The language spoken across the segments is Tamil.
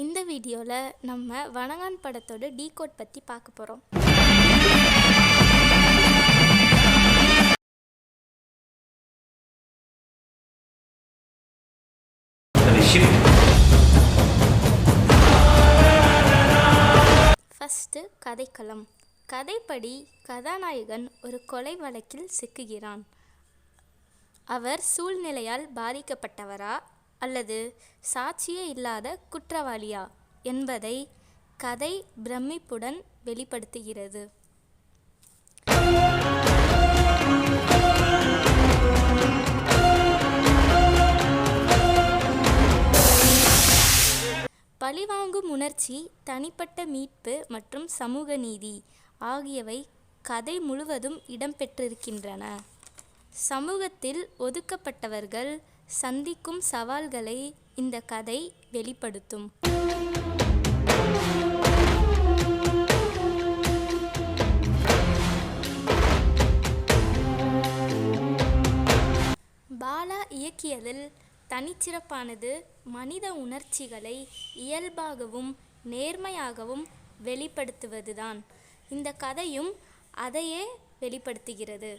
இந்த வீடியோவில் நம்ம வணங்கான் படத்தோட டீகோட் பற்றி பார்க்க போகிறோம். ஃபஸ்ட்டு கதைக்களம். கதைப்படி கதாநாயகன் ஒரு கொலை வழக்கில் சிக்குகிறான். அவர் சூழ்நிலையால் பாதிக்கப்பட்டவரா அல்லது சாட்சியே இல்லாத குற்றவாளியா என்பதை கதை பிரமிப்புடன் வெளிப்படுத்துகிறது. பழிவாங்கும் உணர்ச்சி, தனிப்பட்ட மீட்பு மற்றும் சமூக நீதி ஆகியவை கதை முழுவதும் இடம்பெற்றிருக்கின்றன. சமூகத்தில் ஒதுக்கப்பட்டவர்கள் சந்திக்கும் சவால்களை இந்த கதை வெளிப்படுத்தும். பாலா இயக்கியதில் தனிச்சிறப்பானது மனித உணர்ச்சிகளை இயல்பாகவும் நேர்மையாகவும் வெளிப்படுத்துவதுதான். இந்த கதையும் அதையே வெளிப்படுத்துகிறது.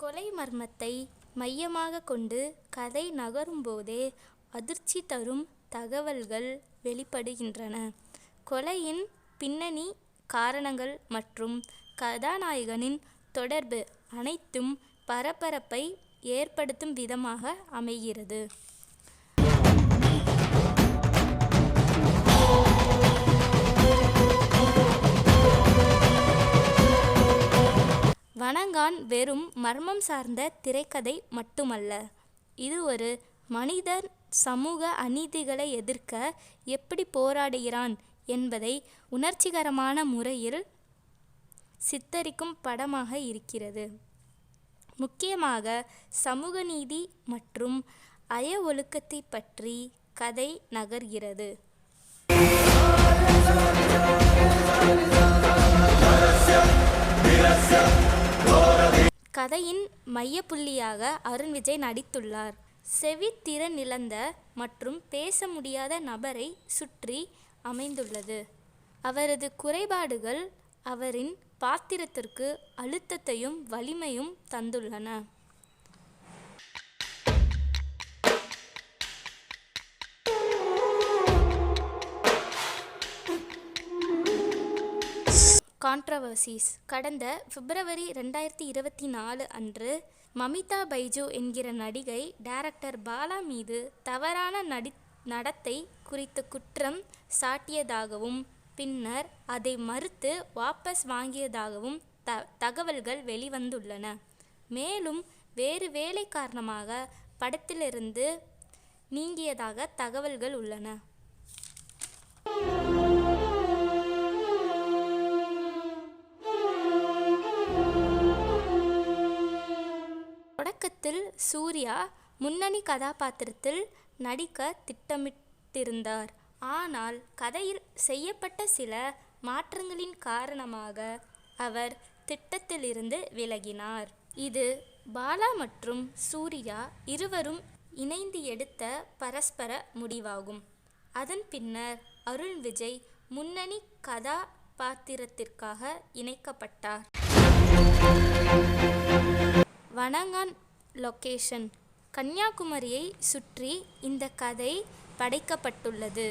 கொலை மர்மத்தை மையமாக கொண்டு கதை நகரும்போதே அதிர்ச்சி தரும் தகவல்கள் வெளிப்படுகின்றன. கொலையின் பின்னணி, காரணங்கள் மற்றும் கதாநாயகனின் தொடர்பு அனைத்தும் பரபரப்பை ஏற்படுத்தும் விதமாக அமைகிறது. வணங்கான் வெறும் மர்மம் சார்ந்த திரைக்கதை மட்டுமல்ல, இது ஒரு மனிதன் சமூக அநீதிகளை எதிர்க்க எப்படி போராடுகிறான் என்பதை உணர்ச்சிகரமான முறையில் சித்தரிக்கும் படமாக இருக்கிறது. முக்கியமாக சமூக நீதி மற்றும் அய ஒழுக்கத்தை பற்றி கதை நகர்கிறது. கதையின் மையப்புள்ளியாக அருண் விஜய் நடித்துள்ளார். செவித்திறனிழந்த மற்றும் பேச முடியாத நபரை சுற்றி அமைந்துள்ளது. அவரது குறைபாடுகள் அவரின் பாத்திரத்திற்கு அழுத்தத்தையும் வலிமையும் தந்துள்ளன. கான்ட்ரவர்சிஸ். கடந்த பிப்ரவரி 2024 அன்று மமிதா பைஜு என்கிற நடிகை டைரக்டர் பாலா மீது தவறான நடத்தை குறித்து குற்றம் சாட்டியதாகவும் பின்னர் அதை மறுத்து வாபஸ் வாங்கியதாகவும் தகவல்கள் வெளிவந்துள்ளன. மேலும் வேறு வேலை காரணமாக படத்திலிருந்து நீங்கியதாக தகவல்கள் உள்ளன. தொடக்கத்தில் சூர்யா முன்னணி கதாபாத்திரத்தில் நடிக்க திட்டமிட்டிருந்தார். ஆனால் கதையில் செய்யப்பட்ட சில மாற்றங்களின் காரணமாக அவர் திட்டத்திலிருந்து விலகினார். இது பாலா மற்றும் சூர்யா இருவரும் இணைந்து எடுத்த பரஸ்பர முடிவாகும். அதன் பின்னர் அருண் விஜய் முன்னணி கதாபாத்திரத்திற்காக இணைக்கப்பட்டார். வணங்கான் லொகேஷன். கன்னியாகுமரியை சுற்றி இந்த கதை படைக்கப்பட்டுள்ளது.